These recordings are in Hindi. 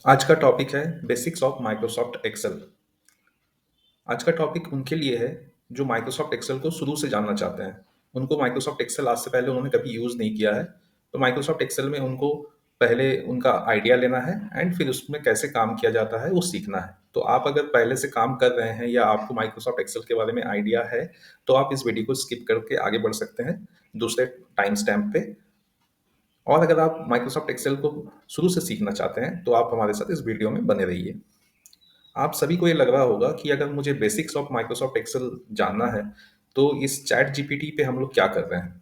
आज का टॉपिक है बेसिक्स ऑफ माइक्रोसॉफ्ट एक्सेल। आज का टॉपिक उनके लिए है जो माइक्रोसॉफ्ट एक्सेल को शुरू से जानना चाहते हैं। उनको माइक्रोसॉफ्ट एक्सेल आज से पहले उन्होंने कभी यूज़ नहीं किया है, तो माइक्रोसॉफ्ट एक्सेल में उनको पहले उनका आइडिया लेना है एंड फिर उसमें कैसे काम किया जाता है वो सीखना है। तो आप अगर पहले से काम कर रहे हैं या आपको माइक्रोसॉफ्ट एक्सेल के बारे में आइडिया है, तो आप इस वीडियो को स्किप करके आगे बढ़ सकते हैं दूसरे टाइम स्टैम्प पे। और अगर आप माइक्रोसॉफ्ट एक्सेल को शुरू से सीखना चाहते हैं, तो आप हमारे साथ इस वीडियो में बने रहिए। आप सभी को ये लग रहा होगा कि अगर मुझे बेसिक्स ऑफ माइक्रोसॉफ्ट एक्सेल जानना है, तो इस चैट जीपीटी पे हम लोग क्या कर रहे हैं।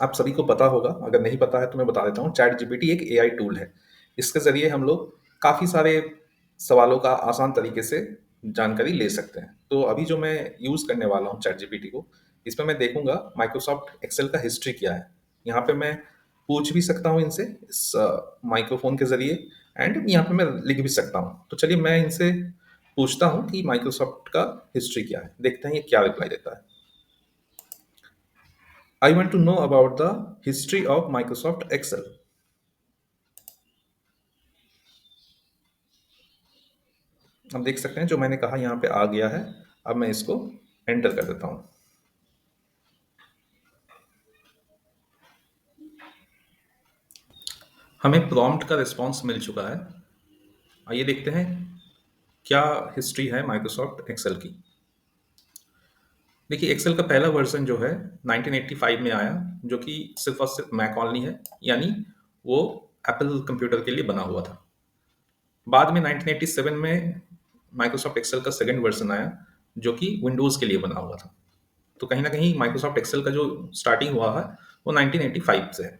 आप सभी को पता होगा, अगर नहीं पता है तो मैं बता देता हूँ। चैट जीपीटी एक एआई टूल है। इसके ज़रिए हम लोग काफ़ी सारे सवालों का आसान तरीके से जानकारी ले सकते हैं। तो अभी जो मैं यूज़ करने वाला हूँ चैट जीपीटी को, इसमें मैं देखूंगा माइक्रोसॉफ्ट एक्सेल का हिस्ट्री क्या है। यहाँ पे मैं पूछ भी सकता हूँ इनसे इस माइक्रोफोन के ज़रिए, एंड यहाँ पे मैं लिख भी सकता हूँ। तो चलिए मैं इनसे पूछता हूँ कि माइक्रोसॉफ्ट का हिस्ट्री क्या है, देखते हैं ये क्या रिप्लाई देता है। I want to know about the history of Microsoft Excel. अब देख सकते हैं जो मैंने कहा यहाँ पे आ गया है। अब मैं इसको एंटर कर देता हूँ। हमें प्रॉम्प्ट का रिस्पांस मिल चुका है। आइए देखते हैं क्या हिस्ट्री है माइक्रोसॉफ्ट एक्सेल की। देखिए, एक्सेल का पहला वर्जन जो है 1985 में आया, जो कि सिर्फ और सिर्फ मैक ओनली है, यानी वो एप्पल कंप्यूटर के लिए बना हुआ था। बाद में 1987 में माइक्रोसॉफ्ट एक्सेल का सेकंड वर्जन आया, जो कि विंडोज़ के लिए बना हुआ था। तो कहीं ना कहीं माइक्रोसॉफ्ट एक्सेल का जो स्टार्टिंग हुआ है वो 1985 से है।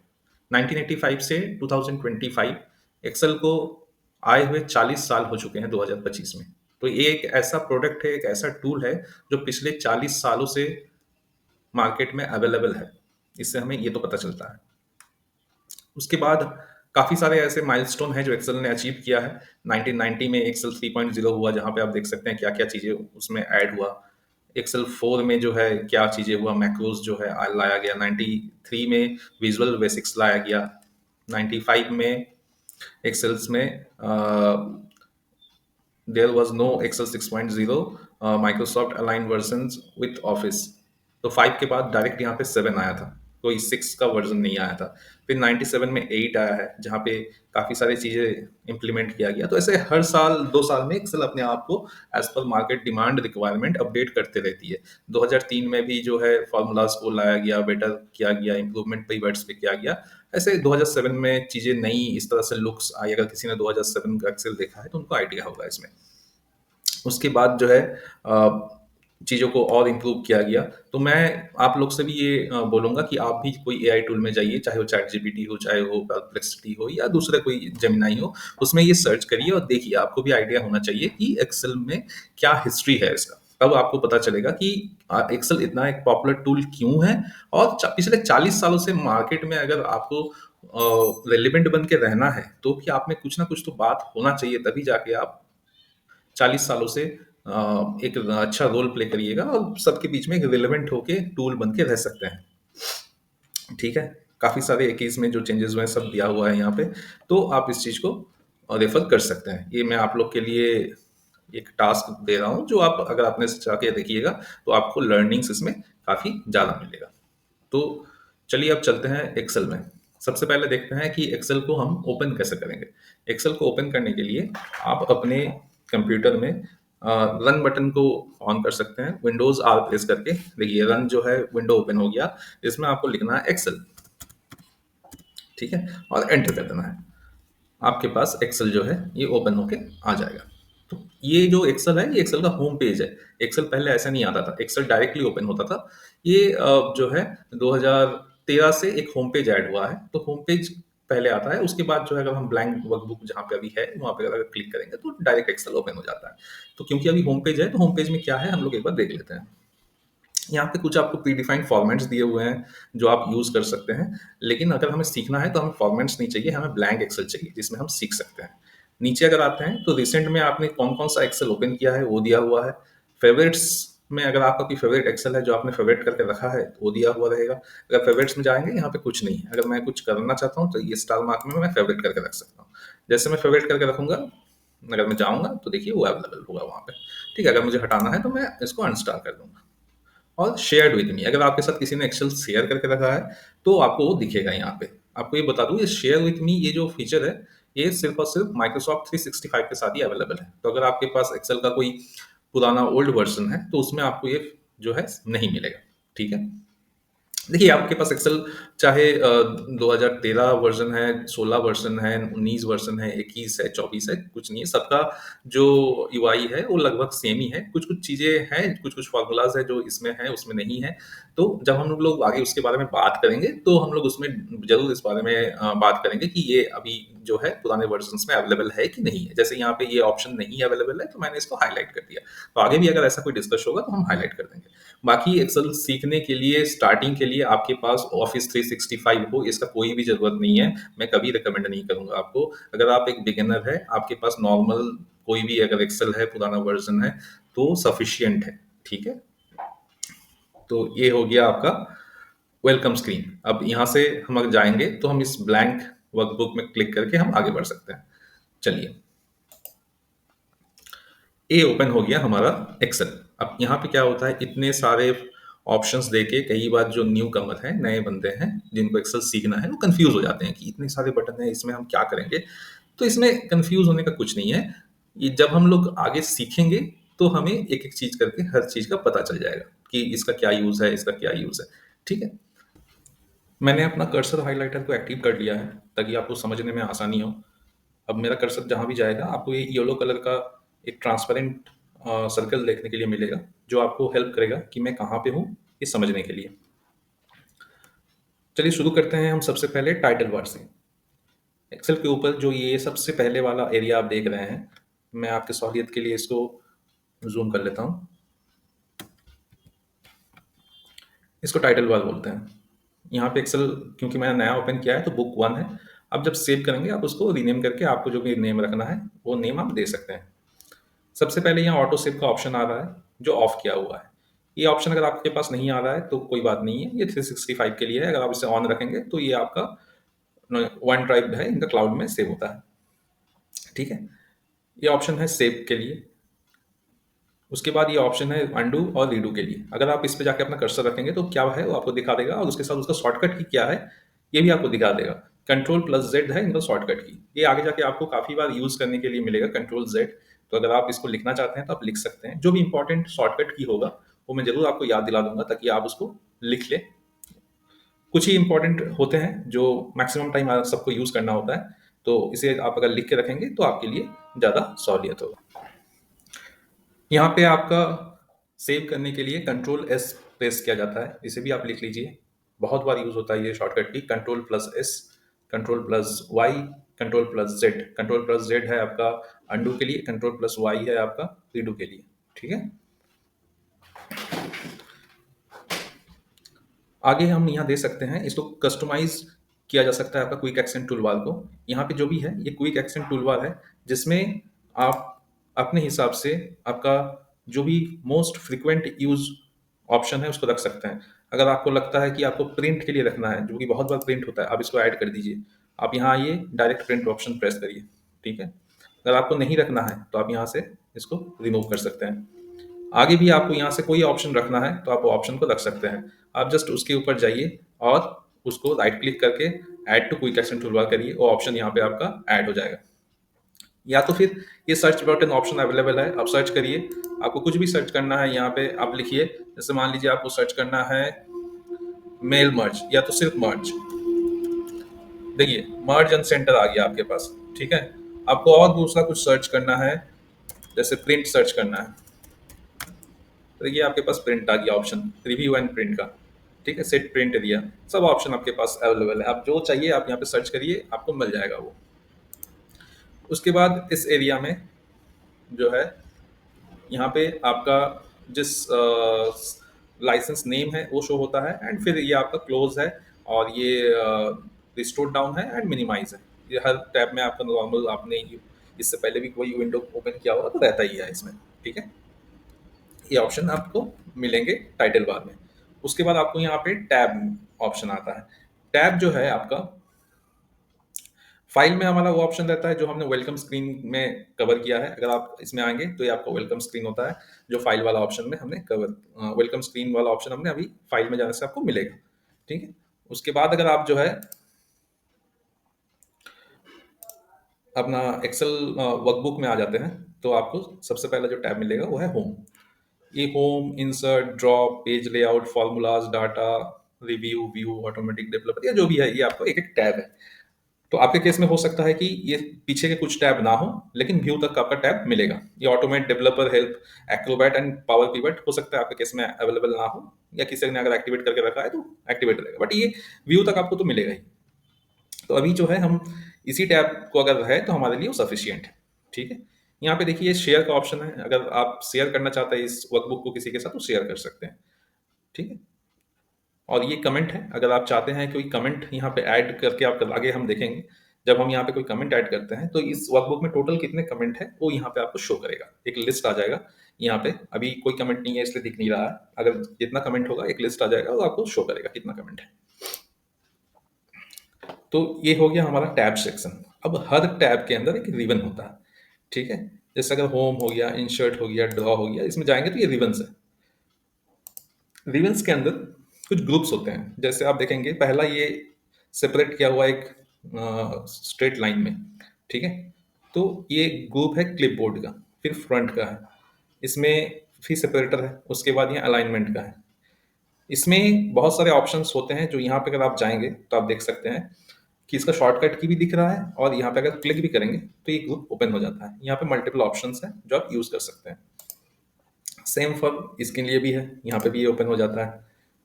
1985 से 2025 एक्सेल को आए हुए 40 साल हो चुके हैं 2025 में। तो ये एक ऐसा प्रोडक्ट है, एक ऐसा टूल है जो पिछले 40 सालों से मार्केट में अवेलेबल है। इससे हमें ये तो पता चलता है। उसके बाद काफ़ी सारे ऐसे माइलस्टोन हैं जो एक्सेल ने अचीव किया है। 1990 में एक्सेल 3.0 हुआ, जहाँ पे आप देख सकते हैं क्या क्या चीज़ें उसमें ऐड हुआ। एक्सेल 4 में जो है क्या चीज़ें हुआ, मैक्रोज जो है लाया गया। 93 में विजुअल बेसिक्स लाया गया। 95 में एक्सेल्स में there was no Excel 6.0 Microsoft align versions with Office. तो 5 के बाद डायरेक्ट यहाँ पे 7 आया था, कोई 6 का वर्जन नहीं आया था। फिर 97 में 8 आया है, जहाँ पे काफ़ी सारी चीज़ें इम्प्लीमेंट किया गया। तो ऐसे हर साल 2 साल में एक्सेल अपने आप को as per market demand requirement update करते रहती है। 2003 में भी जो है फॉर्मूलाज को लाया गया, बेटर किया गया, इम्प्रूवमेंट कीवर्ड्स पे किया गया। ऐसे 2007 में चीज़ें नई इस तरह से लुक्स आई। अगर किसी ने 2007 का एक्सेल देखा है तो उनको आइडिया होगा इसमें। उसके बाद जो है चीज़ों को और इम्प्रूव किया गया। तो मैं आप लोग से भी ये बोलूँगा कि आप भी कोई एआई टूल में जाइए, चाहे वो चैट जीपीटी हो, चाहे वो परप्लेक्सिटी हो, या दूसरा कोई जेमिनी हो, उसमें ये सर्च करिए और देखिए। आपको भी आइडिया होना चाहिए कि एक्सेल में क्या हिस्ट्री है इसका। तब आपको पता चलेगा कि एक्सेल इतना एक पॉपुलर टूल क्यों है। और पिछले 40 सालों से मार्केट में अगर आपको रेलिवेंट बन के रहना है, तो भी आप में कुछ ना कुछ तो बात होना चाहिए, तभी जाके आप 40 सालों से एक अच्छा रोल प्ले करिएगा और सबके बीच में एक रिलेवेंट होके टूल बन के रह सकते हैं। ठीक है? काफ़ी सारे 21 में जो चेंजेस हुए हैं सब दिया हुआ है यहाँ पे, तो आप इस चीज़ को रेफर कर सकते हैं। ये मैं आप लोग के लिए एक टास्क दे रहा हूँ, जो आप अगर अपने से जाके देखिएगा तो आपको लर्निंग्स इसमें काफ़ी ज़्यादा मिलेगा। तो चलिए अब चलते हैं एक्सेल में। सबसे पहले देखते हैं कि एक्सेल को हम ओपन कैसे करेंगे। एक्सेल को ओपन करने के लिए आप अपने कंप्यूटर में रन बटन को ऑन कर सकते हैं, विंडोज आर प्रेस करके। देखिए रन जो है विंडो ओपन हो गया। इसमें आपको लिखना है एक्सेल, ठीक है, और एंटर कर देना है। आपके पास एक्सेल जो है ये ओपन होके आ जाएगा। तो ये जो एक्सेल है ये एक्सेल का होम पेज है। एक्सेल पहले ऐसा नहीं आता था, एक्सेल डायरेक्टली ओपन होता था। ये जो है 2013 से एक होम पेज ऐड हुआ है। तो होम पेज पहले आता है, उसके बाद जो है अगर हम ब्लैंक वर्कबुक जहाँ पे अभी है वहाँ पे अगर क्लिक करेंगे तो डायरेक्ट एक्सेल ओपन हो जाता है। तो क्योंकि अभी होम पेज है तो होम पेज में क्या है हम लोग एक बार देख लेते हैं। यहाँ पे कुछ आपको प्री डिफाइंड फॉर्मेट्स दिए हुए हैं जो आप यूज़ कर सकते हैं। लेकिन अगर हमें सीखना है तो हमें फॉर्मेट्स नहीं चाहिए, हमें ब्लैंक एक्सेल चाहिए जिसमें हम सीख सकते हैं। नीचे अगर आते हैं तो रिसेंट में आपने कौन कौन सा एक्सेल ओपन किया है वो दिया हुआ है। फेवरेट्स में अगर आपका कोई फेवरेट एक्सेल है जो आपने फेवरेट करके रखा है तो वो दिया हुआ रहेगा। अगर फेवरेट्स में जाएंगे यहाँ पे कुछ नहीं है। अगर मैं कुछ करना चाहता हूँ तो ये स्टार मार्क में मैं फेवरेट करके रख सकता हूँ। जैसे मैं फेवरेट करके रखूंगा, अगर मैं जाऊंगा तो देखिए वो अवेलेबल होगा वहाँ पे। ठीक है, अगर मुझे हटाना है तो मैं इसको अनस्टार कर दूंगा। और शेयर्ड विद मी, अगर आपके साथ किसी ने एक्सेल शेयर करके रखा है तो आपको वो दिखेगा यहाँ पे। आपको ये बता दूं, ये शेयर विद मी ये जो फीचर है, ये सिर्फ और सिर्फ माइक्रोसॉफ्ट 365 के साथ ही अवेलेबल है। तो अगर आपके पास एक्सेल का कोई पुराना ओल्ड वर्जन है तो उसमें आपको ये जो है नहीं मिलेगा। ठीक है, देखिए आपके पास एक्सेल चाहे 2013 वर्जन है, 16 वर्जन है, 19 वर्जन है, 21 है, 24 है, कुछ नहीं है, सबका जो यूआई है वो लगभग सेम ही है। कुछ कुछ चीजें हैं, कुछ कुछ फार्मूलाज है जो इसमें है उसमें नहीं है। तो जब हम लोग आगे उसके बारे में बात करेंगे तो हम लोग उसमें जरूर इस बारे में बात करेंगे कि ये अभी जो है पुराने वर्जन में अवेलेबल है कि नहीं है। जैसे यहाँ पे ये ऑप्शन नहीं अवेलेबल है तो मैंने इसको हाईलाइट कर दिया। तो आगे भी अगर ऐसा कोई डिस्कस होगा तो हम हाईलाइट कर देंगे। बाकी एक्सेल सीखने के लिए स्टार्टिंग के लिए आपके पास ऑफिस 365 हो, इसका कोई भी जरूरत नहीं है। मैं कभी रिकमेंड नहीं करूंगा आपको। अगर आप एक बिगिनर है, आपके पास नॉर्मल कोई भी अगर एक्सेल है, पुराना वर्जन है, तो सफिशियंट है। ठीक है, तो ये हो गया आपका वेलकम स्क्रीन। अब यहाँ से हम अगर जाएंगे तो हम इस ब्लैंक वर्कबुक में क्लिक करके हम आगे बढ़ सकते हैं। चलिए, ए ओपन हो गया हमारा एक्सेल। अब यहाँ पे क्या होता है, इतने सारे ऑप्शंस देके कई बार जो न्यू कमर है, नए बंदे हैं जिनको एक्सेल सीखना है, वो कंफ्यूज हो जाते हैं कि इतने सारे बटन है, इसमें हम क्या करेंगे। तो इसमें कंफ्यूज होने का कुछ नहीं है। ये जब हम लोग आगे सीखेंगे तो हमें एक एक चीज करके हर चीज का पता चल जाएगा कि इसका क्या यूज है, इसका क्या यूज है। ठीक है, मैंने अपना कर्सर हाइलाइटर को एक्टिव कर लिया है ताकि आपको समझने में आसानी हो। अब मेरा कर्सर जहां भी जाएगा आपको ये येलो कलर का एक ट्रांसपेरेंट सर्कल देखने के लिए मिलेगा, जो आपको हेल्प करेगा कि मैं कहाँ पे हूँ ये समझने के लिए। चलिए शुरू करते हैं हम सबसे पहले टाइटल बार से। एक्सेल के ऊपर जो ये सबसे पहले वाला एरिया आप देख रहे हैं, मैं आपके सहूलियत के लिए इसको जूम कर लेता हूँ। इसको टाइटल बार बोलते हैं। यहाँ पे एक्सेल क्योंकि मैंने नया ओपन किया है तो बुक 1 है। अब जब सेव करेंगे आप उसको रीनेम करके आपको जो भी नेम रखना है वो नेम आप दे सकते हैं। सबसे पहले यहाँ ऑटो सेव का ऑप्शन आ रहा है जो ऑफ किया हुआ है। ये ऑप्शन अगर आपके पास नहीं आ रहा है तो कोई बात नहीं है, ये 365 के लिए है। अगर आप इसे ऑन रखेंगे तो ये आपका वन ड्राइव है, इनका क्लाउड में सेव होता है। ठीक है, ये ऑप्शन है सेव के लिए। उसके बाद ये ऑप्शन है अंडू और रीडू के लिए। अगर आप इस पे जाके अपना कर्सर रखेंगे तो क्या है वो आपको दिखा देगा, और उसके साथ उसका शॉर्टकट की क्या है ये भी आपको दिखा देगा। कंट्रोल प्लस जेड है इनका शॉर्टकट की, ये आगे जाके आपको काफी बार यूज करने के लिए मिलेगा कंट्रोल जेड। तो अगर आप इसको लिखना चाहते हैं तो आप लिख सकते हैं। जो भी इंपॉर्टेंट शॉर्टकट की होगा वो मैं जरूर आपको याद दिला दूंगा ताकि आप उसको लिख ले। कुछ ही इंपॉर्टेंट होते हैं जो मैक्सिमम टाइम सबको यूज करना होता है, तो इसे आप अगर लिख के रखेंगे तो आपके लिए ज्यादा सहूलियत होगा। यहाँ पे आपका सेव करने के लिए कंट्रोल एस प्रेस किया जाता है, इसे भी आप लिख लीजिए। बहुत बार यूज होता है ये शॉर्टकट की, control plus S, control plus Y, control plus Z. Control plus Z है आपका अंडू के लिए, कंट्रोल प्लस वाई है आपका रीडू के लिए। ठीक है, आगे हम यहाँ दे सकते हैं, इसको कस्टमाइज किया जा सकता है आपका क्विक एक्शन टूलबार को। यहाँ पे जो भी है ये क्विक एक्शन टूलबार है जिसमें आप अपने हिसाब से आपका जो भी मोस्ट फ्रिक्वेंट यूज ऑप्शन है उसको रख सकते हैं। अगर आपको लगता है कि आपको प्रिंट के लिए रखना है, जो कि बहुत बार प्रिंट होता है, आप इसको ऐड कर दीजिए। आप यहाँ आइए, डायरेक्ट प्रिंट ऑप्शन प्रेस करिए। ठीक है, अगर आपको नहीं रखना है तो आप यहाँ से इसको रिमूव कर सकते हैं। आगे भी आपको यहाँ से कोई ऑप्शन रखना है तो आप वो ऑप्शन को रख सकते हैं। आप जस्ट उसके ऊपर जाइए और उसको राइट क्लिक करके add to quick action toolbar करिए, वो ऑप्शन यहाँ पे आपका ऐड हो जाएगा। या तो फिर ये सर्च बटन ऑप्शन अवेलेबल है, आप सर्च करिए। आपको कुछ भी सर्च करना है यहाँ पे आप लिखिए। जैसे मान लीजिए आपको सर्च करना है मेल मर्ज या तो सिर्फ मर्ज, देखिए मर्ज एंड सेंटर आ गया आपके पास। ठीक है, आपको और दूसरा कुछ सर्च करना है, जैसे प्रिंट सर्च करना है, तो ये आपके पास प्रिंट आ गया ऑप्शन, रिव्यू एंड प्रिंट का। ठीक है, सेट प्रिंट एरिया, सब ऑप्शन आपके पास अवेलेबल है। आप जो चाहिए आप यहाँ पे सर्च करिए, आपको मिल जाएगा वो। उसके बाद इस एरिया में जो है, यहाँ पे आपका जिस लाइसेंस नेम है वो शो होता है, एंड फिर ये आपका क्लोज है, और ये रिस्टोर डाउन है, एंड मिनिमाइज है। ये हर टैब में आपका नॉर्मल, आपने इससे पहले भी कोई विंडो ओपन किया होगा तो रहता ही है इसमें। ठीक है, ये ऑप्शन आपको मिलेंगे टाइटल बार में। उसके बाद आपको यहाँ पे टैब ऑप्शन आता है। टैब जो है आपका फाइल में हमारा वो ऑप्शन रहता है जो हमने वेलकम स्क्रीन में कवर किया है। अगर आप इसमें आएंगे तो ये आपका वेलकम स्क्रीन होता है, जो फाइल वाला ऑप्शन में हमने कवर, वेलकम स्क्रीन वाला ऑप्शन हमने अभी फाइल में जाने से आपको मिलेगा। ठीक है। उसके बाद अगर आप जो है अपना एक्सेल वर्कबुक में आ जाते हैं, तो आपको सबसे पहला जो टैब मिलेगा वो है होम। ये home, insert, drop, page layout, formulas, data, review, view, automatic developer, या जो भी है ये आपको एक एक टैब है। तो आपके केस में हो सकता है कि ये पीछे के कुछ टैब ना हो, लेकिन व्यू तक का आपका टैब मिलेगा। ये automate, developer, help, Acrobat and power pivot हो सकता है आपके केस में अवेलेबल ना हो, या किसी ने अगर एक्टिवेट करके रखा है तो एक्टिवेट रहेगा, बट ये व्यू तक आपको तो मिलेगा ही। तो अभी जो है हम इसी टैब को अगर है तो हमारे लिए वो सफिशियंट है। ठीक है। यहाँ पे देखिए शेयर का ऑप्शन है, अगर आप शेयर करना चाहते हैं इस वर्कबुक को किसी के साथ तो शेयर कर सकते हैं। ठीक है। और ये कमेंट है, अगर आप चाहते हैं कोई कमेंट यहाँ पे ऐड करके आप आगे हम देखेंगे, जब हम यहाँ पे कोई कमेंट ऐड करते हैं तो इस वर्कबुक में टोटल कितने कमेंट है वो यहाँ पे आपको शो करेगा, एक लिस्ट आ जाएगा। यहाँ पे अभी कोई कमेंट नहीं है इसलिए दिख नहीं रहा है, अगर जितना कमेंट होगा एक लिस्ट आ जाएगा वो आपको शो करेगा कितना कमेंट है। तो ये हो गया हमारा टैब सेक्शन। अब हर टैब के अंदर एक रिबन होता है। ठीक है। जैसे अगर होम हो गया, इंसर्ट हो गया, ड्रॉ हो गया, इसमें जाएंगे तो ये रिबन्स है। रिबन्स के अंदर कुछ ग्रुप्स होते हैं, जैसे आप देखेंगे पहला ये सेपरेट किया हुआ एक स्ट्रेट लाइन में। ठीक है। तो ये ग्रुप है क्लिपबोर्ड का, फिर फ्रंट का है, इसमें फिर सेपरेटर है, उसके बाद ये अलाइनमेंट का है। इसमें बहुत सारे ऑप्शंस होते हैं जो यहाँ पे अगर आप जाएंगे तो आप देख सकते हैं कि इसका शॉर्टकट की भी दिख रहा है, और यहाँ पे अगर क्लिक भी करेंगे तो ये ग्रुप ओपन हो जाता है। यहाँ पे मल्टीपल ऑप्शंस हैं जो आप यूज कर सकते हैं। सेम फॉर इसके लिए भी है, यहाँ पे भी ये ओपन हो जाता है।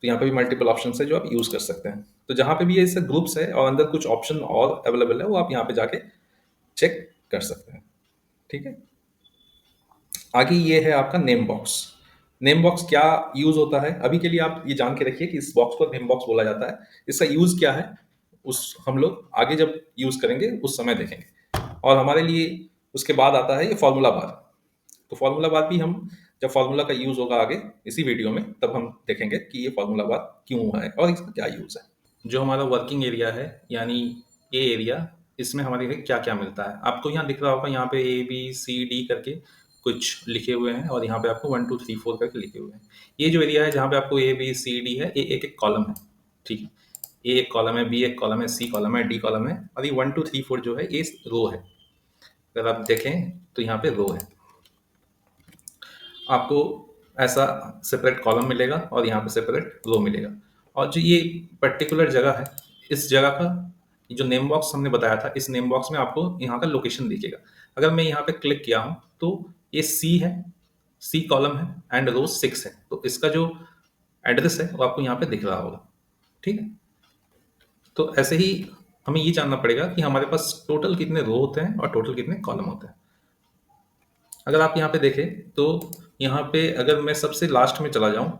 तो यहाँ पे भी मल्टीपल ऑप्शंस है जो आप यूज कर सकते हैं। तो जहाँ पे भी ये ऐसे ग्रुप्स है और अंदर कुछ ऑप्शन और अवेलेबल है वो आप यहाँ पे जाके चेक कर सकते हैं। ठीक है। आगे ये है आपका नेम बॉक्स। नेम बॉक्स क्या यूज होता है, अभी के लिए आप ये जान के रखिए कि इस बॉक्स को नेम बॉक्स बोला जाता है। इसका यूज क्या है उस हम लोग आगे जब यूज करेंगे उस समय देखेंगे। और हमारे लिए उसके बाद आता है ये फॉर्मूला बार। तो फॉर्मूला बार भी हम जब फॉर्मूला का यूज होगा आगे इसी वीडियो में, तब हम देखेंगे कि ये फॉर्मूला बार क्यों है और इसका क्या यूज है। जो हमारा वर्किंग एरिया है, यानी ये एरिया, इसमें हमारे लिए क्या क्या मिलता है आपको यहाँ दिख रहा होगा। यहाँ पे ABCD करके कुछ लिखे हुए हैं, और यहाँ पे आपको 1 2 3 4 करके लिखे हुए हैं। ये जो एरिया है जहाँ पे आपको ABCD है, ये एक एक कॉलम है। ठीक है। ए एक कॉलम है, बी एक कॉलम है, सी कॉलम है, डी कॉलम है, और ये 1 2 3 4 जो है ये रो है। अगर आप देखें तो यहाँ पे रो है, आपको ऐसा सेपरेट कॉलम मिलेगा और यहाँ पे सेपरेट रो मिलेगा। और जो ये पर्टिकुलर जगह है, इस जगह का जो नेम बॉक्स हमने बताया था, इस नेम बॉक्स में आपको यहाँ का लोकेशन दिखेगा। अगर मैं यहाँ पे क्लिक किया हूँ तो ये सी है, सी कॉलम है एंड रो 6 है, तो इसका जो एड्रेस है वो आपको यहाँ पे दिख रहा होगा। ठीक है। तो ऐसे ही हमें ये जानना पड़ेगा कि हमारे पास टोटल कितने रो होते हैं और टोटल कितने कॉलम होते हैं। अगर आप यहाँ पे देखें तो यहाँ पे अगर मैं सबसे लास्ट में चला जाऊं,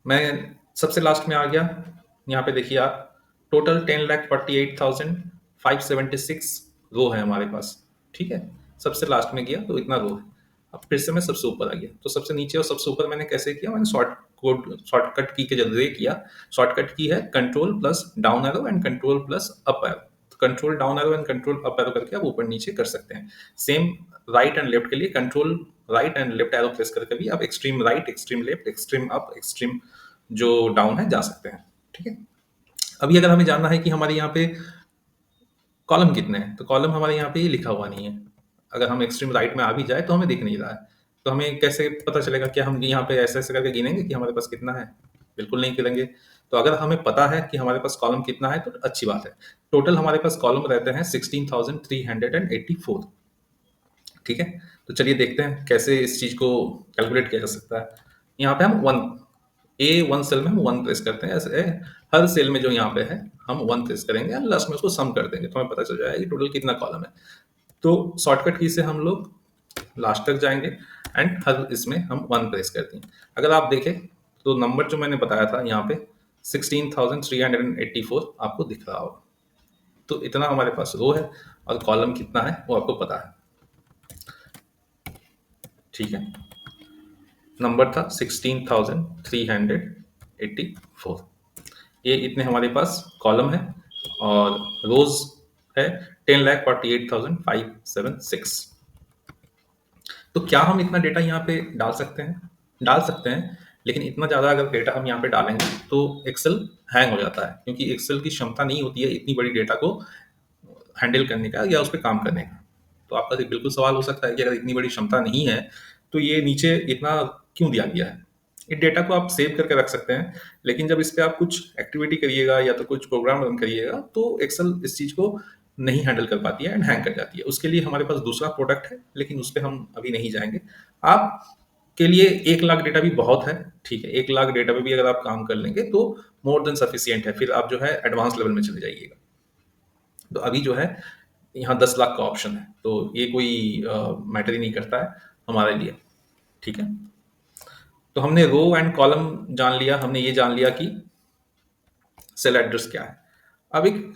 मैं सबसे लास्ट में आ गया। यहाँ पे देखिए आप, टोटल 10,48,576 रो है हमारे पास। ठीक है। सबसे लास्ट में गया तो इतना रो है। अब फिर से मैं सबसे ऊपर आ गया, तो सबसे नीचे और सबसे ऊपर मैंने कैसे किया, मैंने शॉर्टकट की के जरिए किया। शॉर्टकट की है control plus down arrow and control plus up arrow. Control down arrow and control up arrow करके आप ऊपर नीचे कर सकते हैं। सेम राइट एंड लेफ्ट के लिए control right and left arrow press करके भी आप extreme right, extreme left, extreme up, extreme जो डाउन है जा सकते हैं। ठीक है। अभी अगर हमें जानना है कि हमारे यहाँ पे कॉलम कितने हैं, तो कॉलम हमारे यहाँ पे ये लिखा हुआ नहीं है। अगर हम एक्सट्रीम राइट में आ भी जाए तो हमें दिख नहीं रहा है। तो हमें कैसे पता चलेगा, क्या हम यहाँ पे ऐसे ऐसे करके गिनेंगे कि हमारे पास कितना है? बिल्कुल नहीं गिनेंगे। तो अगर हमें पता है कि हमारे पास कॉलम कितना है तो अच्छी बात है। टोटल हमारे पास कॉलम रहते हैं 16,384। ठीक है। तो चलिए देखते हैं कैसे इस चीज को कैलकुलेट किया जा सकता है। यहाँ पे हम वन सेल में हम 1 प्रेस करते हैं, ऐसे हर सेल में जो यहाँ पे है हम 1 प्रेस करेंगे और लास्ट में उसको सम कर देंगे तो हमें पता चल जाएगा कि टोटल कितना कॉलम है। तो शॉर्टकट की से हम लोग लास्ट तक जाएंगे एंड हर इसमें हम 1 प्रेस करते हैं। अगर आप देखें तो नंबर जो मैंने बताया था यहाँ पे 16,384 आपको दिख रहा होगा। तो इतना हमारे पास रो है और कॉलम कितना है वो आपको पता है। ठीक है। नंबर था 16,384। ये इतने हमारे पास कॉलम है और रोज है 10,48,576। तो क्या हम इतना डेटा यहाँ पे डाल सकते हैं? डाल सकते हैं, लेकिन इतना ज़्यादा अगर डेटा हम यहाँ पे डालेंगे तो एक्सेल हैंग हो जाता है, क्योंकि एक्सेल की क्षमता नहीं होती है इतनी बड़ी डेटा को हैंडल करने का या उस पर काम करने का। तो आपका बिल्कुल सवाल हो सकता है कि अगर इतनी बड़ी क्षमता नहीं है तो ये नीचे इतना क्यों दिया गया है? इस डेटा को आप सेव करके रख सकते हैं, लेकिन जब इस पे आप कुछ एक्टिविटी करिएगा या तो कुछ प्रोग्राम रन करिएगा तो एक्सेल इस चीज़ को नहीं हैंडल कर पाती है एंड हैंग कर जाती है। उसके लिए हमारे पास दूसरा प्रोडक्ट है, लेकिन उस पे हम अभी नहीं जाएंगे। आप के लिए 1 लाख डेटा भी बहुत है, ठीक है। 1 लाख डेटा पे भी अगर आप काम कर लेंगे तो मोर देन सफिशियंट है, फिर आप जो है एडवांस लेवल में चले जाइएगा। तो अभी जो है यहाँ 10 लाख का ऑप्शन है, तो ये कोई मैटर ही नहीं करता है हमारे लिए, ठीक है। तो हमने रो एंड कॉलम जान लिया, हमने ये जान लिया कि सेल एड्रेस क्या है। अब एक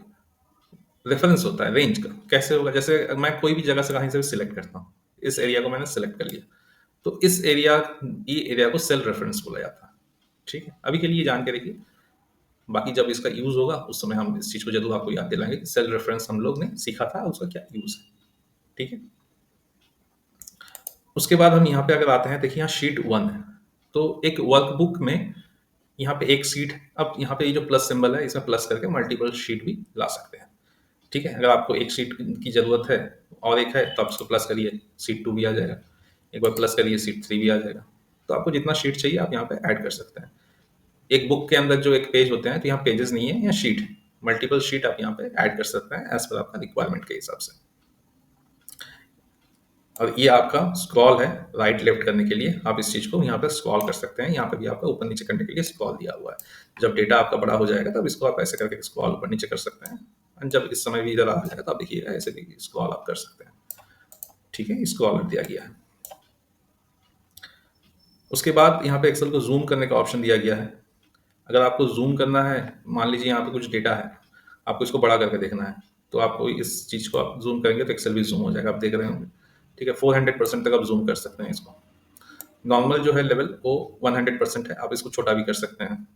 रेफरेंस होता है रेंज का, कैसे होगा? जैसे मैं कोई भी जगह से कहीं से भी सिलेक्ट करता हूँ, इस एरिया को मैंने सिलेक्ट कर लिया, तो इस एरिया ये एरिया को सेल रेफरेंस बोला जाता है, ठीक है। अभी के लिए जान के रखिए, बाकी जब इसका यूज होगा उस समय हम इस चीज को जरूर आपको याद दिलाएंगे कि सेल रेफरेंस हम लोग ने सीखा था, उसका क्या यूज है, ठीक है। उसके बाद हम यहाँ पे अगर आते हैं, देखिए यहाँ शीट 1 है, तो एक वर्कबुक में यहाँ पे एक शीट, अब यहाँ पे ये जो प्लस सिंबल है इसमें प्लस करके मल्टीपल शीट भी ला सकते हैं, ठीक है। अगर आपको एक शीट की जरूरत है और एक है तो आप उसको प्लस करिए, शीट 2 भी आ जाएगा, एक बार प्लस करिए शीट 3 भी आ जाएगा। तो आपको जितना शीट चाहिए आप यहाँ पे ऐड कर सकते हैं। एक बुक के अंदर जो एक पेज होते हैं तो यहाँ पेजेस नहीं है, यहाँ शीट, मल्टीपल शीट आप यहाँ पे ऐड कर सकते हैं एज पर आपका रिक्वायरमेंट के हिसाब से। और ये आपका स्क्रॉल है राइट लेफ्ट करने के लिए, आप इस चीज को यहाँ पे स्क्रॉल कर सकते हैं। यहाँ पे भी आपका ऊपर नीचे करने के लिए स्क्रॉल दिया हुआ है। जब डेटा आपका बड़ा हो जाएगा तब इसको आप ऐसे करके स्क्रॉल ऊपर नीचे कर सकते हैं, और जब इस समय भी इधर आ जाएगा तो आप देखिएगा ऐसे भी स्क्रॉल आप कर सकते हैं, ठीक है। स्क्रॉल दिया गया है। उसके बाद यहाँ पे एक्सेल को जूम करने का ऑप्शन दिया गया है। अगर आपको जूम करना है, मान लीजिए यहाँ पे कुछ डेटा है, आपको इसको बड़ा करके देखना है, तो आपको इस चीज को आप जूम करेंगे तो एक्सेल भी जूम हो जाएगा, आप देख रहे होंगे, ठीक है। 400% तक आप जूम कर सकते हैं इसको। नॉर्मल जो है लेवल वो 100% है, आप इसको छोटा भी कर सकते हैं।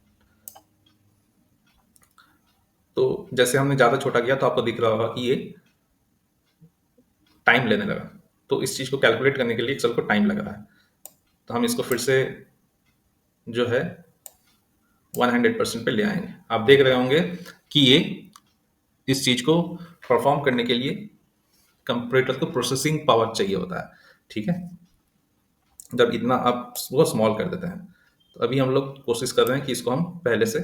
तो जैसे हमने ज़्यादा छोटा किया तो आपको दिख रहा होगा कि ये टाइम लेने लगा, तो इस चीज़ को कैलकुलेट करने के लिए एक्सेल को टाइम लग रहा है। तो हम इसको फिर से जो है 100% पे ले आएंगे। आप देख रहे होंगे कि ये इस चीज़ को परफॉर्म करने के लिए कंप्यूटर को प्रोसेसिंग पावर चाहिए होता है, ठीक है। जब इतना आप वो स्मॉल कर देते हैं, तो अभी हम लोग कोशिश कर रहे हैं कि इसको हम पहले से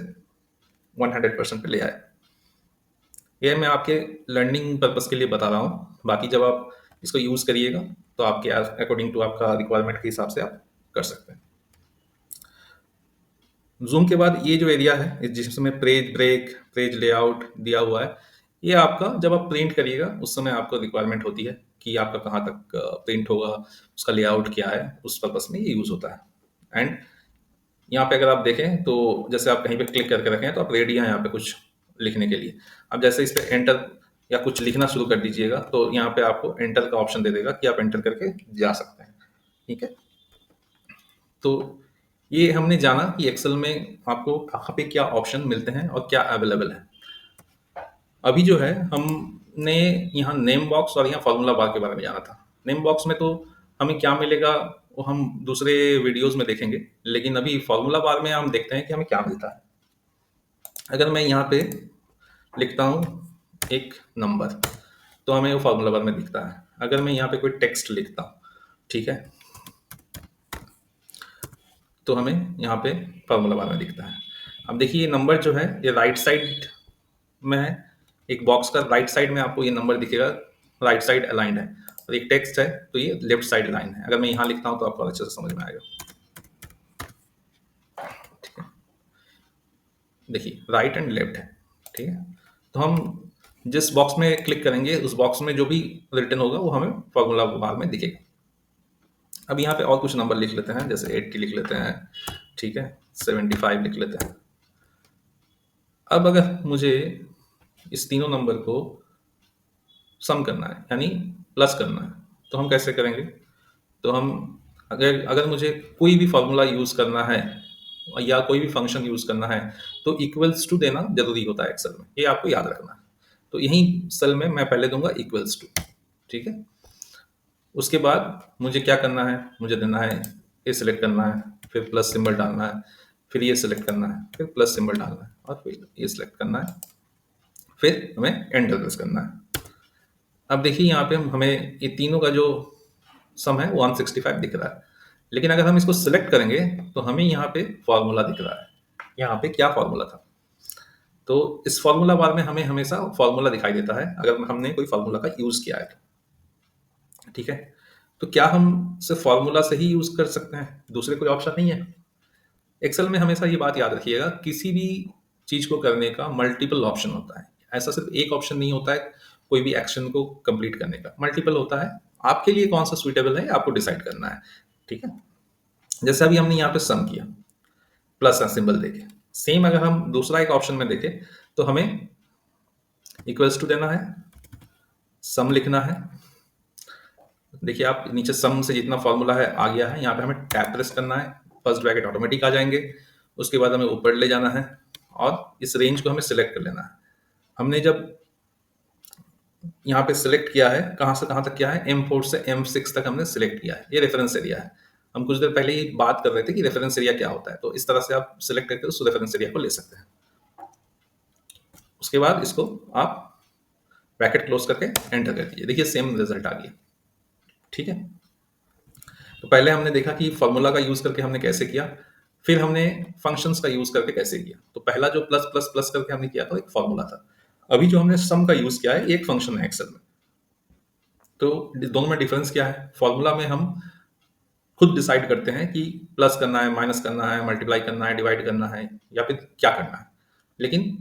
100% पे ले आए। ये मैं आपके लर्निंग पर्पस के लिए बता रहा हूँ, बाकी जब आप इसको यूज़ करिएगा तो आपके अकॉर्डिंग टू आपका रिक्वायरमेंट के हिसाब से आप कर सकते हैं। जूम के बाद ये जो एरिया है जिसमें पेज ब्रेक, पेज लेआउट दिया हुआ है, ये आपका जब आप प्रिंट करिएगा उस समय आपको रिक्वायरमेंट होती है कि आपका कहाँ तक प्रिंट होगा, उसका लेआउट क्या है, उस पर्पस में ये यूज़ होता है। एंड यहाँ पे अगर आप देखें तो जैसे आप कहीं पे क्लिक करके रखें तो आप रेडी हैं यहाँ पे कुछ लिखने के लिए। अब जैसे इस पे एंटर या कुछ लिखना शुरू कर दीजिएगा तो यहाँ पे आपको एंटर का ऑप्शन दे देगा कि आप एंटर करके जा सकते हैं, ठीक है। तो ये हमने जाना कि एक्सेल में आपको कहाँ पे क्या ऑप्शन मिलते हैं और क्या अवेलेबल है। अभी जो है हमने यहाँ नेम बॉक्स और यहाँ फॉर्मूला बार के बारे में जाना था। नेम बॉक्स में तो हमें क्या मिलेगा वो हम दूसरे वीडियोस में देखेंगे, लेकिन अभी फॉर्मूला बार में हम देखते हैं कि हमें क्या मिलता है। अगर मैं यहाँ पे लिखता हूँ एक नंबर तो हमें वो फॉर्मूला बार में दिखता है। अगर मैं यहाँ पे कोई टेक्स्ट लिखता हूँ, ठीक है, तो हमें यहाँ पे फॉर्मूला बार में दिखता है। अब देखिए ये नंबर जो है ये राइट साइड में है, एक बॉक्स का राइट साइड में आपको ये नंबर दिखेगा, राइट साइड अलाइंड है, और एक टेक्स्ट है तो ये लेफ्ट साइड लाइन है। अगर मैं यहाँ लिखता हूँ तो आपको अच्छे से समझ में आएगा, ठीक है। देखिए राइट एंड लेफ्ट है, ठीक है। तो हम जिस बॉक्स में क्लिक करेंगे उस बॉक्स में जो भी रिटर्न होगा वो हमें फॉर्मूला बार में दिखेगा। अब यहाँ पे और कुछ नंबर लिख लेते हैं, जैसे 80 लिख लेते हैं, ठीक है, 75 लिख लेते हैं। अब अगर मुझे इस तीनों नंबर को सम करना है यानी प्लस करना है तो हम कैसे करेंगे? तो हम अगर अगर मुझे कोई भी फॉर्मूला यूज़ करना है या कोई भी फंक्शन यूज़ करना है तो इक्वल्स टू देना जरूरी होता है एक्सेल में, ये आपको याद रखना है। तो यहीं सेल में मैं पहले दूंगा इक्वल्स टू। ठीक है, उसके बाद मुझे क्या करना है, मुझे देना है ये सिलेक्ट करना है, फिर प्लस सिंबल डालना है, फिर ये सिलेक्ट करना है, फिर प्लस सिंबल डालना है, और फिर ये सिलेक्ट करना है, फिर हमें एंटर प्रेस करना है। अब देखिए यहाँ पे हमें ये तीनों का जो सम है वो 165 दिख रहा है, लेकिन अगर हम इसको सिलेक्ट करेंगे तो हमें यहाँ पे फॉर्मूला दिख रहा है। यहाँ पे क्या फॉर्मूला था, तो इस फॉर्मूला बार में हमें हमेशा फॉर्मूला दिखाई देता है अगर हमने कोई फॉर्मूला का यूज किया है तो। ठीक है, तो क्या हम सिर्फ फॉर्मूला से ही यूज कर सकते हैं, दूसरे कोई ऑप्शन नहीं है? एक्सेल में हमेशा ये बात याद रखिएगा, किसी भी चीज को करने का मल्टीपल ऑप्शन होता है, ऐसा सिर्फ एक ऑप्शन नहीं होता है कोई भी एक्शन को कंप्लीट करने का, मल्टीपल होता है। आपके लिए कौन सा सुइटेबल है आपको डिसाइड करना है। ठीक है, जैसे अभी हमने यहाँ पे सम किया प्लस का सिंबल देके, सेम अगर हम दूसरा एक ऑप्शन में देखें तो हमें इक्वल्स टू देना है, सम लिखना है। देखिए आप नीचे सम से जितना फॉर्मूला है आ गया है, यहाँ पे हमें टैब प्रेस करना है, फर्स्ट ब्रैकेट ऑटोमेटिक आ जाएंगे। उसके बाद हमें ऊपर ले जाना है और इस रेंज को हमें सिलेक्ट कर लेना है। हमने जब यहाँ पे सिलेक्ट किया है, कहाँ से कहाँ तक किया है, M4 से M6 तक हमने सिलेक्ट किया है, ये रेफरेंस एरिया है। हम कुछ देर पहले ही बात कर रहे थे कि रेफरेंस एरिया क्या होता है, तो इस तरह से आप सिलेक्ट करके उस रेफरेंस एरिया को ले सकते हैं। उसके बाद इसको आप ब्रैकेट क्लोज करके एंटर कर दीजिए, देखिए सेम रिजल्ट आ गया। ठीक है, तो पहले हमने देखा कि फॉर्मूला का यूज करके हमने कैसे किया, फिर हमने फंक्शंस का यूज करके कैसे किया। तो पहला जो प्लस प्लस प्लस करके हमने किया था एक फॉर्मूला था, अभी जो हमने सम का यूज किया है एक फंक्शन है एक्सेल में। तो दोनों में डिफरेंस क्या है, फॉर्मूला में हम खुद डिसाइड करते हैं कि प्लस करना है, माइनस करना है, मल्टीप्लाई करना है, डिवाइड करना है, या फिर क्या करना है। लेकिन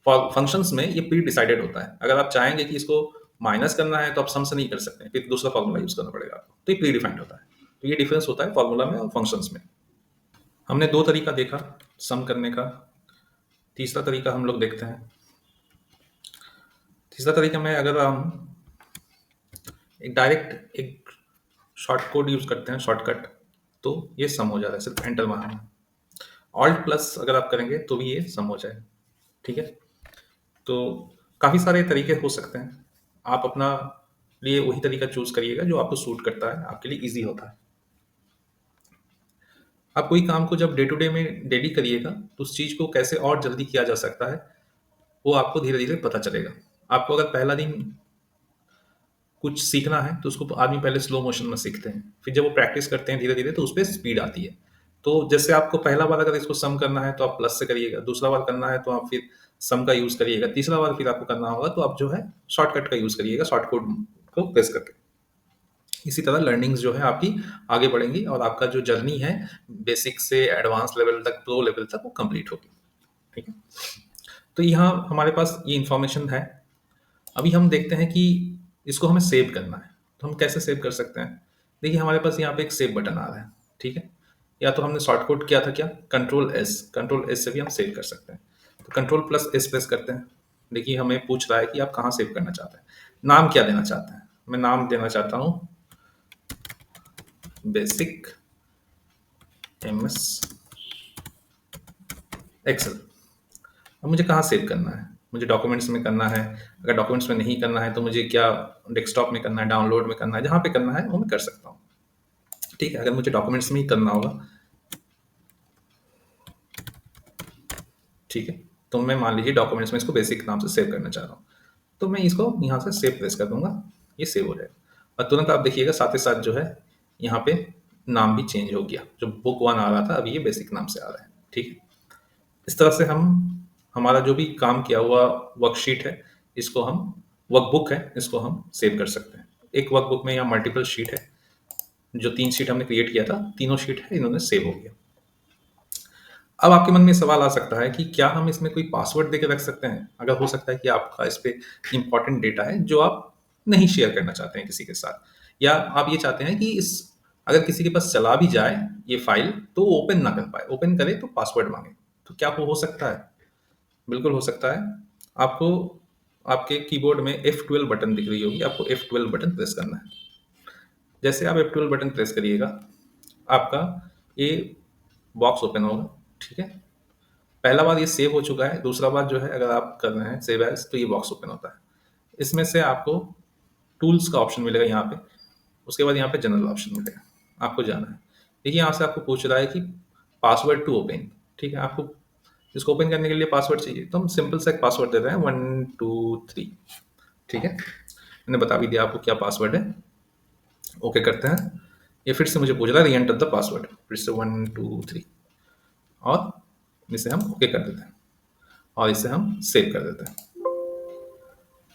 फंक्शंस में ये प्री डिसाइडेड होता है, अगर आप चाहेंगे कि इसको माइनस करना है तो आप सम से नहीं कर सकते हैं, फिर दूसरा फॉर्मूला यूज करना पड़ेगा आपको, तो ये प्री डिफाइंड होता है। तो ये डिफरेंस होता है फॉर्मूला में और फंक्शंस में। हमने दो तरीका देखा सम करने का, तीसरा तरीका हम लोग देखते हैं। तीसरा तरीका में अगर हम एक डायरेक्ट एक शॉर्ट कोड यूज करते हैं, शॉर्टकट, तो ये सम हो जाता है, सिर्फ एंटर मारना। ऑल्ट प्लस अगर आप करेंगे तो भी ये सम हो जाएगा। ठीक है, तो काफ़ी सारे तरीके हो सकते हैं, आप अपना लिए वही तरीका चूज करिएगा जो आपको सूट करता है, आपके लिए इजी होता है। आप कोई काम को जब डे टू डे में डेली करिएगा तो उस चीज़ को कैसे और जल्दी किया जा सकता है वो आपको धीरे धीरे पता चलेगा। आपको अगर पहला दिन कुछ सीखना है तो उसको आदमी पहले स्लो मोशन में सीखते हैं, फिर जब वो प्रैक्टिस करते हैं धीरे धीरे तो उस पर स्पीड आती है। तो जैसे आपको पहला बार अगर इसको सम करना है तो आप प्लस से करिएगा, दूसरा बार करना है तो आप फिर सम का यूज करिएगा, तीसरा बार फिर आपको करना होगा तो आप जो है शॉर्टकट का यूज करिएगा, शॉर्ट कोड को प्रेस करके। इसी तरह लर्निंग्स जो है आपकी आगे बढ़ेंगी और आपका जो जर्नी है बेसिक से एडवांस लेवल तक, प्रो लेवल तक, वो कंप्लीट होगी। ठीक है, तो यहाँ हमारे पास ये इंफॉर्मेशन है। अभी हम देखते हैं कि इसको हमें सेव करना है, तो हम कैसे सेव कर सकते हैं। देखिए हमारे पास यहाँ पे एक सेव बटन आ रहा है। ठीक है, या तो हमने शॉर्ट कोड किया था क्या, कंट्रोल एस से भी हम सेव कर सकते हैं। तो कंट्रोल प्लस एस प्रेस करते हैं। देखिए हमें पूछ रहा है कि आप कहाँ सेव करना चाहते हैं, नाम क्या देना चाहते हैं। मैं नाम देना चाहता हूँ बेसिक एमएस एक्सेल। अब मुझे कहाँ सेव करना है, मुझे डॉक्यूमेंट्स में करना है, अगर डॉक्यूमेंट्स में नहीं करना है तो मुझे क्या डेस्कटॉप में करना है, डाउनलोड में करना है, जहाँ पे करना है वो मैं कर सकता हूँ। ठीक है, अगर मुझे डॉक्यूमेंट्स में ही करना होगा, ठीक है, तो मैं मान लीजिए डॉक्यूमेंट्स में इसको बेसिक नाम से सेव करना चाह रहा हूँ, तो मैं इसको यहाँ से सेव प्रेस कर दूंगा, ये सेव हो जाएगा। और तुरंत आप देखिएगा साथ ही साथ जो है यहाँ पे नाम भी चेंज हो गया, जो बुक वन आ रहा था अभी ये बेसिक नाम से आ रहा है। ठीक है, इस तरह से हम हमारा जो भी काम किया हुआ वर्कशीट है, इसको हम वर्कबुक है, इसको हम सेव कर सकते हैं। एक वर्कबुक में यहाँ मल्टीपल शीट है, जो 3 शीट हमने क्रिएट किया था, तीनों शीट है इन्होंने सेव हो गया। अब आपके मन में सवाल आ सकता है कि क्या हम इसमें कोई पासवर्ड देके रख सकते हैं, अगर हो सकता है कि आपका इस पे इंपॉर्टेंट डेटा है जो आप नहीं शेयर करना चाहते हैं किसी के साथ, या आप ये चाहते हैं कि इस अगर किसी के पास चला भी जाए ये फाइल तो वो ओपन ना कर पाए, ओपन करे तो पासवर्ड मांगे, तो क्या वो हो सकता है? बिल्कुल हो सकता है। आपको आपके कीबोर्ड में F12 बटन दिख रही होगी, आपको F12 बटन प्रेस करना है। जैसे आप F12 बटन प्रेस करिएगा आपका ये बॉक्स ओपन होगा। ठीक है, पहला बार ये सेव हो चुका है, दूसरा बार जो है अगर आप कर रहे हैं सेव एज तो ये बॉक्स ओपन होता है। इसमें से आपको टूल्स का ऑप्शन मिलेगा यहाँ पे, उसके बाद यहाँ पे जनरल ऑप्शन मिलेगा, आपको जाना है। देखिए यहाँ से आपको पूछ रहा है कि पासवर्ड टू ओपन, ठीक है, आपको इसको ओपन करने के लिए पासवर्ड चाहिए, तो हम सिंपल सा एक पासवर्ड दे रहे हैं 1 2 3, ठीक है, मैंने बता भी दिया आपको क्या पासवर्ड है। ओके करते हैं। ये फिर से मुझे पूछ रहा है री एंटर द पासवर्ड, फिर से 1 2 3, और इसे हम ओके कर देते हैं और इसे हम सेव कर देते हैं।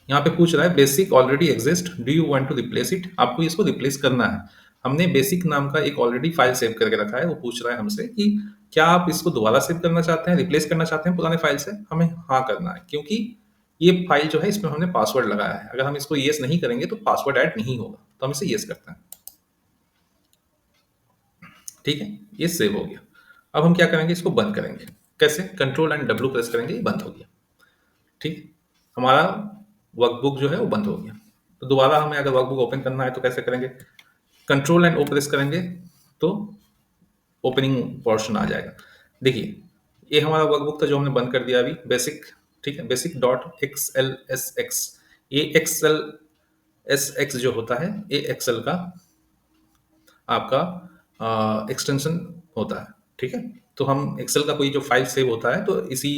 यहाँ पे पूछ रहा है basic already exist, do you want to replace it, आपको इसको रिप्लेस करना है। हमने बेसिक नाम का एक ऑलरेडी फाइल सेव करके रखा है, वो पूछ रहा है हमसे कि क्या आप इसको दोबारा सेव करना चाहते हैं, रिप्लेस करना चाहते हैं पुराने फाइल से। हमें हाँ करना है, क्योंकि ये फाइल जो है इसमें हमने पासवर्ड लगाया है, अगर हम इसको येस नहीं करेंगे तो पासवर्ड ऐड नहीं होगा, तो हम इसे येस करते हैं। ठीक है, ये सेव हो गया। अब हम क्या करेंगे, इसको बंद करेंगे। कैसे, कंट्रोल एंड डब्ल्यू प्रेस करेंगे, ये बंद हो गया। ठीक, हमारा वर्कबुक जो है वो बंद हो गया। तो दोबारा हमें अगर वर्कबुक ओपन करना है तो कैसे करेंगे, कंट्रोल एंड ओ प्रेस करेंगे तो ओपनिंग पोर्शन आ जाएगा। देखिए ये हमारा वर्कबुक था जो हमने बंद कर दिया अभी, बेसिक, ठीक है, basic dot x L S x. ये एक्स एल एस एक्स जो होता है ये एक्सेल का आपका एक्सटेंशन होता है। ठीक है, तो हम एक्सेल का कोई जो फाइल सेव होता है तो इसी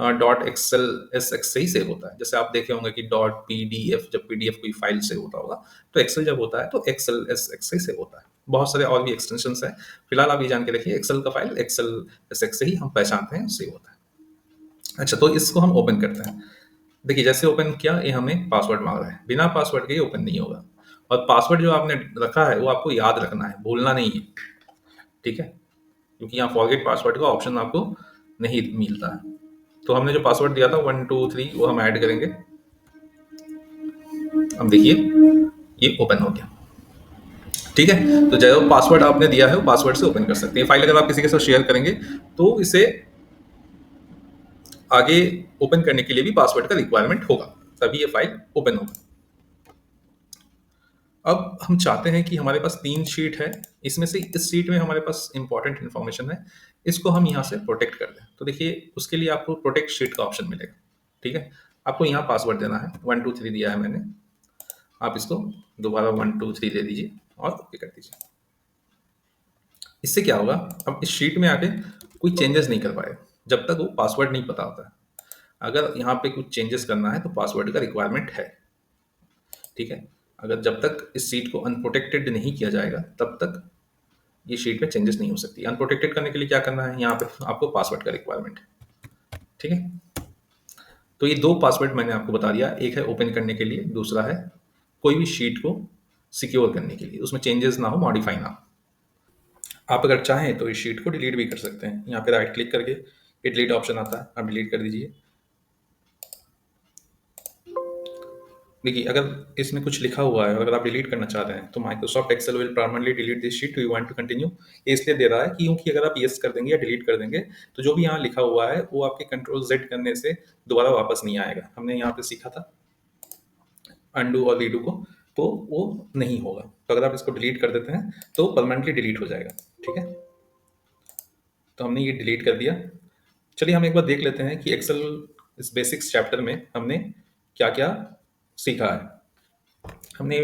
डॉट एक्सेल एस एक्स से ही सेव होता है। जैसे आप देखे होंगे कि डॉट पी डी एफ, जब पी डी एफ कोई फाइल सेव होता होगा तो एक्सेल जब होता है तो एक्सेल एस एक्स से ही सेव होता है। बहुत सारे और भी एक्सटेंशन है, फिलहाल आप ये जान के रखिए एक्सेल का फाइल एक्सेल एस एक्स से ही हम पहचानते हैं सेव होता है। अच्छा, तो इसको हम ओपन करते हैं। देखिए जैसे ओपन किया ये हमें पासवर्ड मांग रहा है, बिना पासवर्ड के ये ओपन नहीं होगा। और पासवर्ड जो आपने रखा है वो आपको याद रखना है, भूलना नहीं है। ठीक है, क्योंकि यहाँ फॉरगेट पासवर्ड का ऑप्शन आपको नहीं मिलता है। तो हमने जो पासवर्ड दिया था 1 2 3 वो हम ऐड करेंगे। अब देखिए ये ओपन हो गया। ठीक है, तो जो पासवर्ड आपने दिया है वो पासवर्ड से ओपन कर सकते हैं। फाइल अगर आप किसी के साथ शेयर करेंगे तो इसे आगे ओपन करने के लिए भी पासवर्ड का रिक्वायरमेंट होगा, तभी ये फाइल ओपन होगा। अब हम चाहते हैं कि हमारे पास 3 शीट है, इसमें से इस शीट में हमारे पास इंपॉर्टेंट इन्फॉर्मेशन है, इसको हम यहाँ से प्रोटेक्ट कर दें। तो देखिए उसके लिए आपको प्रोटेक्ट शीट का ऑप्शन मिलेगा। ठीक है, आपको यहाँ पासवर्ड देना है, 1 2 3 दिया है मैंने, आप इसको दोबारा 1 2 3 दे दीजिए और ओके कर दीजिए। इससे क्या होगा, अब इस शीट में आके कोई चेंजेस नहीं कर पाए जब तक वो पासवर्ड नहीं पता होता है। अगर यहाँ पे कुछ चेंजेस करना है तो पासवर्ड का रिक्वायरमेंट है। ठीक है, अगर जब तक इस शीट को अनप्रोटेक्टेड नहीं किया जाएगा तब तक ये शीट में चेंजेस नहीं हो सकती। अनप्रोटेक्टेड करने के लिए क्या करना है, यहाँ पे आपको पासवर्ड का रिक्वायरमेंट है। ठीक है, तो ये 2 पासवर्ड मैंने आपको बता दिया, एक है ओपन करने के लिए, दूसरा है कोई भी शीट को सिक्योर करने के लिए, उसमें चेंजेस ना हो, मॉडिफाई ना हो। आप अगर चाहें तो इस शीट को डिलीट भी कर सकते हैं, यहाँ पे राइट क्लिक करके ये डिलीट ऑप्शन आता है, आप डिलीट कर दीजिए। देखिए अगर इसमें कुछ लिखा हुआ है और अगर आप डिलीट करना चाहते हैं तो Microsoft Excel will permanently delete this sheet, you want to continue, ये इसलिए दे रहा है क्योंकि अगर आप यस कर देंगे या डिलीट कर देंगे तो जो भी यहाँ लिखा हुआ है वो आपके कंट्रोल जेड करने से दोबारा वापस नहीं आएगा। हमने यहाँ पे सीखा था अनडू और रीडू को, तो वो नहीं होगा। तो अगर आप इसको डिलीट कर देते हैं तो परमानेंटली डिलीट हो जाएगा। ठीक है, तो हमने ये डिलीट कर दिया। चलिए हम एक बार देख लेते हैं कि एक्सेल इस बेसिक्स चैप्टर में हमने क्या क्या सीखा है। हमने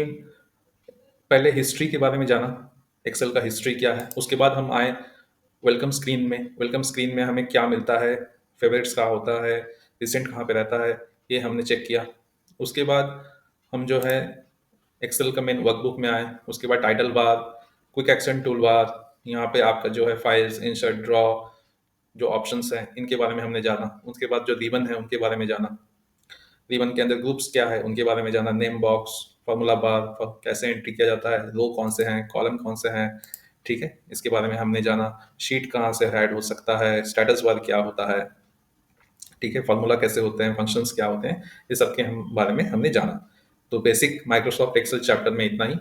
पहले हिस्ट्री के बारे में जाना, एक्सेल का हिस्ट्री क्या है, उसके बाद हम आए वेलकम स्क्रीन में। वेलकम स्क्रीन में हमें क्या मिलता है, फेवरेट्स कहाँ होता है, रिसेंट कहाँ पे रहता है, ये हमने चेक किया। उसके बाद हम जो है एक्सेल का मेन वर्कबुक में आए, उसके बाद title bar, quick action tool bar, यहाँ पे आपका जो है फाइल्स, इंसर्ट, ड्रॉ, जो ऑप्शंस हैं इनके बारे में हमने जाना। उसके बाद जो रिबन है उनके बारे में जाना, रिबन के अंदर ग्रुप्स क्या है उनके बारे में जाना, नेम बॉक्स, फॉर्मूला बार, कैसे एंट्री किया जाता है, रो कौन से हैं, कॉलम कौन से हैं। ठीक है, इसके बारे में हमने जाना। शीट कहाँ से ऐड हो सकता है, स्टेटस बार क्या होता है, ठीक है, फॉर्मूला कैसे होते हैं, फंक्शंस क्या होते हैं, ये सब के हम बारे में हमने जाना। तो बेसिक माइक्रोसॉफ्ट एक्सेल चैप्टर में इतना ही,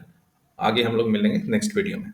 आगे हम लोग मिलेंगे नेक्स्ट वीडियो में।